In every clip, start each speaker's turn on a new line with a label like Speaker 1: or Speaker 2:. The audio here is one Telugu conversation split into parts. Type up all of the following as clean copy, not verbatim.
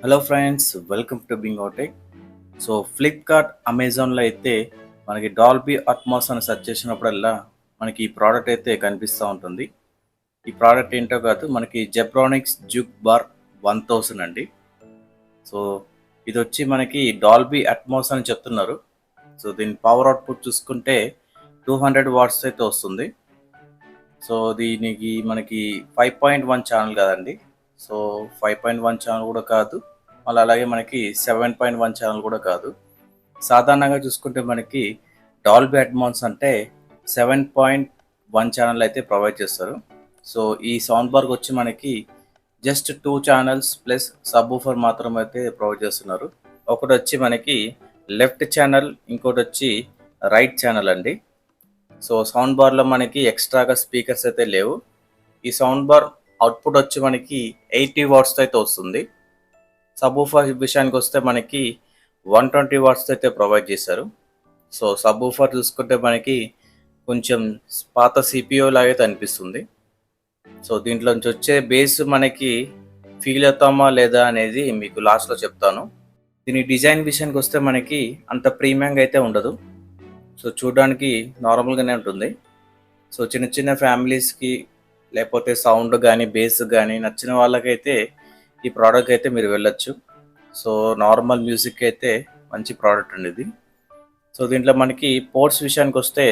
Speaker 1: Hello friends, welcome to Bingotech. So Flipkart, అమెజాన్లో అయితే మనకి డాల్బీ అట్మాస్ అని సెర్చ్ చేసినప్పుడల్లా మనకి ఈ ప్రోడక్ట్ అయితే కనిపిస్తూ ఉంటుంది. ఈ ప్రోడక్ట్ ఏంటో కాదు, మనకి జెబ్రానిక్స్ జూక్ బార్ 1000 అండి. సో ఇది వచ్చి మనకి డాల్బీ అట్మాస్ అని చెప్తున్నారు. సో దీని పవర్ అవుట్పుట్ చూసుకుంటే 200 వాట్స్ అయితే వస్తుంది. సో దీనికి మనకి 5.1 ఛానల్ కాదండి. సో 5.1 ఛానల్ కూడా కాదు, మళ్ళీ అలాగే మనకి 7.1 ఛానల్ కూడా కాదు. సాధారణంగా చూసుకుంటే మనకి డాల్బీ అట్మాస్ అంటే 7.1 ఛానల్ అయితే ప్రొవైడ్ చేస్తారు. సో ఈ సౌండ్ బార్కి వచ్చి మనకి just 2 channels plus sub woofer మాత్రం అయితే ప్రొవైడ్ చేస్తున్నారు. ఒకటి వచ్చి మనకి లెఫ్ట్ ఛానల్, ఇంకోటి వచ్చి రైట్ ఛానల్ అండి. సో సౌండ్ బార్లో మనకి ఎక్స్ట్రాగా స్పీకర్స్ అయితే లేవు. ఈ సౌండ్ బార్ అవుట్పుట్ వచ్చి మనకి 80 వాట్స్ అయితే వస్తుంది. సబ్ ఊఫర్ విషయానికి వస్తే మనకి 120 వాట్స్ అయితే ప్రొవైడ్ చేశారు. సో సబ్ ఊఫర్ చూసుకుంటే మనకి కొంచెం పాత సిపియో లాగైతే అనిపిస్తుంది. సో దీంట్లో నుంచి వచ్చే బేస్ మనకి ఫీల్ అవుతామా లేదా అనేది మీకు లాస్ట్లో చెప్తాను. దీని డిజైన్ విషయానికి వస్తే మనకి అంత ప్రీమియంగా అయితే ఉండదు. సో చూడడానికి నార్మల్గానే ఉంటుంది. సో చిన్న చిన్న ఫ్యామిలీస్కి లేకపోతే సౌండ్ కానీ బేస్ కానీ నచ్చిన వాళ్ళకైతే ఈ ప్రోడక్ట్ అయితే మీరు వెళ్ళొచ్చు. సో నార్మల్ మ్యూజిక్ అయితే మంచి ప్రోడక్ట్ అండి ఇది. సో దీంట్లో మనకి పోర్ట్స్ విషయానికి వస్తే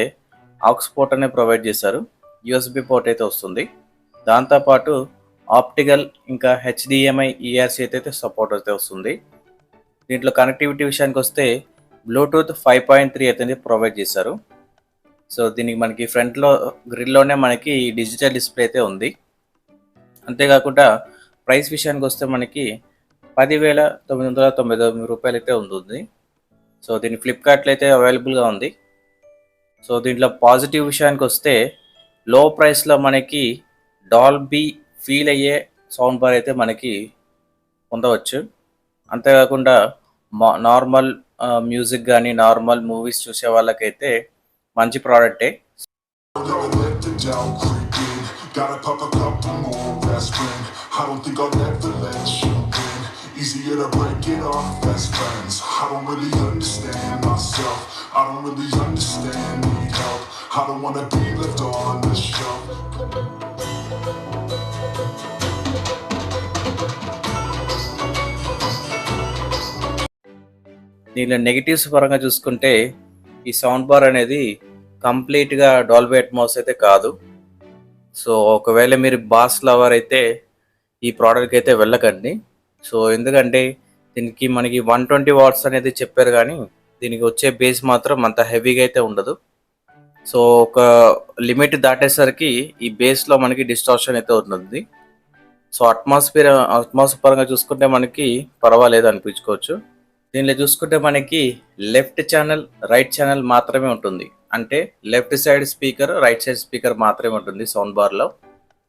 Speaker 1: ఆక్స్ పోర్ట్ అనే ప్రొవైడ్ చేశారు. యూఎస్బి పోర్ట్ అయితే వస్తుంది. దాంతోపాటు ఆప్టికల్ ఇంకా హెచ్డిఎంఐ ఈఆర్సి అయితే సపోర్ట్ అయితే వస్తుంది. దీంట్లో కనెక్టివిటీ విషయానికి వస్తే బ్లూటూత్ 5.3 అయితే ప్రొవైడ్ చేశారు. సో దీనికి మనకి ఫ్రంట్లో గ్రిల్లోనే మనకి డిజిటల్ డిస్ప్లే అయితే ఉంది. అంతేకాకుండా ప్రైస్ విషయానికి వస్తే మనకి 10,999 రూపాయలు అయితే ఉంటుంది. సో దీని ఫ్లిప్కార్ట్లో అయితే అవైలబుల్గా ఉంది. సో దీంట్లో పాజిటివ్ విషయానికి వస్తే లో ప్రైస్లో మనకి డాల్బీ ఫీల్ అయ్యే సౌండ్ బార్ అయితే మనకి పొందవచ్చు. అంతేకాకుండా నార్మల్ మ్యూజిక్ కానీ నార్మల్ మూవీస్ చూసే వాళ్ళకైతే మంచి ప్రోడక్టే. Gotta pop a couple more aspirin. I don't think I'll ever let you in. Easier to break it off best friends. I don't really understand myself. I don't really understand, need help. I don't wanna be left on the shelf. దీనిలో నెగిటివ్స్ పరంగా చూసుకుంటే ఈ సౌండ్ బార్ అనేది కంప్లీట్గా డాల్బీ అట్మాస్ అయితే కాదు. సో ఒకవేళ మీరు బాస్ లవర్ అయితే ఈ ప్రోడక్ట్కి అయితే వెళ్ళకండి. సో ఎందుకంటే దీనికి మనకి 120 వాట్స్ అనేది చెప్పారు, కానీ దీనికి వచ్చే బేస్ మాత్రం అంత హెవీగా అయితే ఉండదు. సో ఒక లిమిట్ దాటేసరికి ఈ బేస్లో మనకి డిస్టార్షన్ అయితే ఉంటుంది. సో అట్మాస్ పరంగా చూసుకుంటే మనకి పర్వాలేదు అనిపించుకోవచ్చు. దీనిలో చూసుకుంటే మనకి లెఫ్ట్ ఛానల్, రైట్ ఛానల్ మాత్రమే ఉంటుంది. అంటే left side speaker, right side speaker మాత్రమే ఉంటుంది సౌండ్ బార్లో.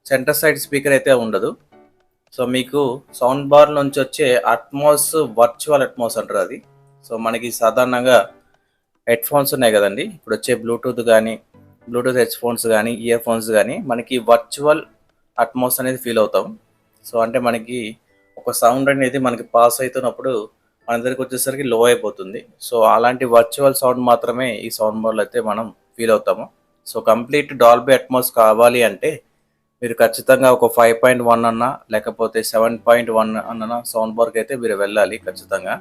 Speaker 1: సెంటర్ సైడ్ స్పీకర్ అయితే ఉండదు. సో మీకు సౌండ్ బార్ నుంచి వచ్చే అట్మాస్ వర్చువల్ అట్మాస్ అంటారు అది. సో మనకి సాధారణంగా హెడ్ ఫోన్స్ ఉన్నాయి కదండి, ఇప్పుడు వచ్చే బ్లూటూత్ హెడ్ ఫోన్స్ కానీ ఇయర్ ఫోన్స్ కానీ మనకి వర్చువల్ అట్మాస్ అనేది ఫీల్ అవుతాం. సో అంటే మనకి ఒక సౌండ్ అనేది మనకి పాస్ అవుతున్నప్పుడు మన దగ్గరికి వచ్చేసరికి లో అయిపోతుంది. సో అలాంటి వర్చువల్ సౌండ్ మాత్రమే ఈ సౌండ్ బార్లో అయితే మనం ఫీల్ అవుతాము. సో కంప్లీట్ డాల్బీ అట్మాస్ కావాలి అంటే మీరు ఖచ్చితంగా ఒక 5.1 అన్నా లేకపోతే 7.1 అన్న సౌండ్ బార్కి అయితే మీరు వెళ్ళాలి ఖచ్చితంగా.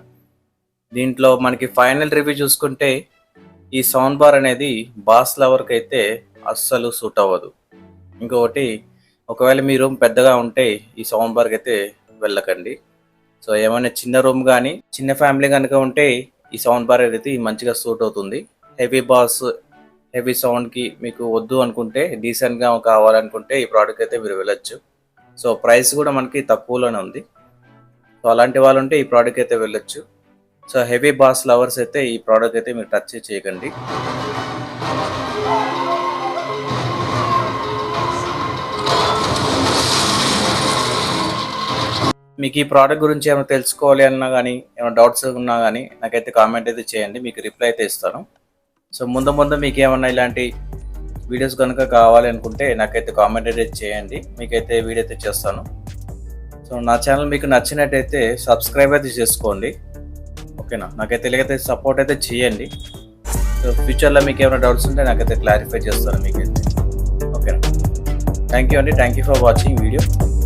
Speaker 1: దీంట్లో మనకి ఫైనల్ రివ్యూ చూసుకుంటే ఈ సౌండ్ బార్ అనేది బాస్ లవర్కి అయితే అస్సలు సూట్ అవ్వదు. ఇంకొకటి, ఒకవేళ మీ రూమ్ పెద్దగా ఉంటే ఈ సౌండ్ బార్కి అయితే వెళ్ళకండి. సో ఏమైనా చిన్న రూమ్ కానీ చిన్న ఫ్యామిలీ కనుక ఉంటే ఈ సౌండ్ బార్ అయితే మంచిగా సూట్ అవుతుంది. హెవీ సౌండ్కి మీకు వద్దు అనుకుంటే, డీసెంట్గా కావాలనుకుంటే ఈ ప్రోడక్ట్ అయితే మీరు వెళ్ళొచ్చు. సో ప్రైస్ కూడా మనకి తక్కువలోనే ఉంది. సో అలాంటి వాళ్ళు ఉంటే ఈ ప్రోడక్ట్ అయితే వెళ్ళొచ్చు. సో హెవీ బాస్ లవర్స్ అయితే ఈ ప్రోడక్ట్ అయితే మీరు టచ్ చేయకండి. మీకు ఈ ప్రోడక్ట్ గురించి ఏమైనా తెలుసుకోవాలి అన్నా కానీ, ఏమైనా డౌట్స్ ఉన్నా కానీ నాకైతే కామెంట్ అయితే చేయండి, మీకు రిప్లై అయితే ఇస్తాను. సో ముందు మీకు ఏమన్నా ఇలాంటి వీడియోస్ కనుక కావాలి అనుకుంటే నాకైతే కామెంట్ అయితే చేయండి, మీకైతే వీడియో అయితే చేస్తాను. సో నా ఛానల్ మీకు నచ్చినట్టయితే సబ్స్క్రైబ్ అయితే చేసుకోండి. ఓకేనా, నాకైతే ఇలాగైతే సపోర్ట్ అయితే చేయండి. సో ఫ్యూచర్లో మీకు ఏమైనా డౌట్స్ ఉంటే నాకైతే క్లారిఫై చేస్తాను మీకైతే. ఓకేనా, థ్యాంక్ యూ అండి. Thank you for watching video.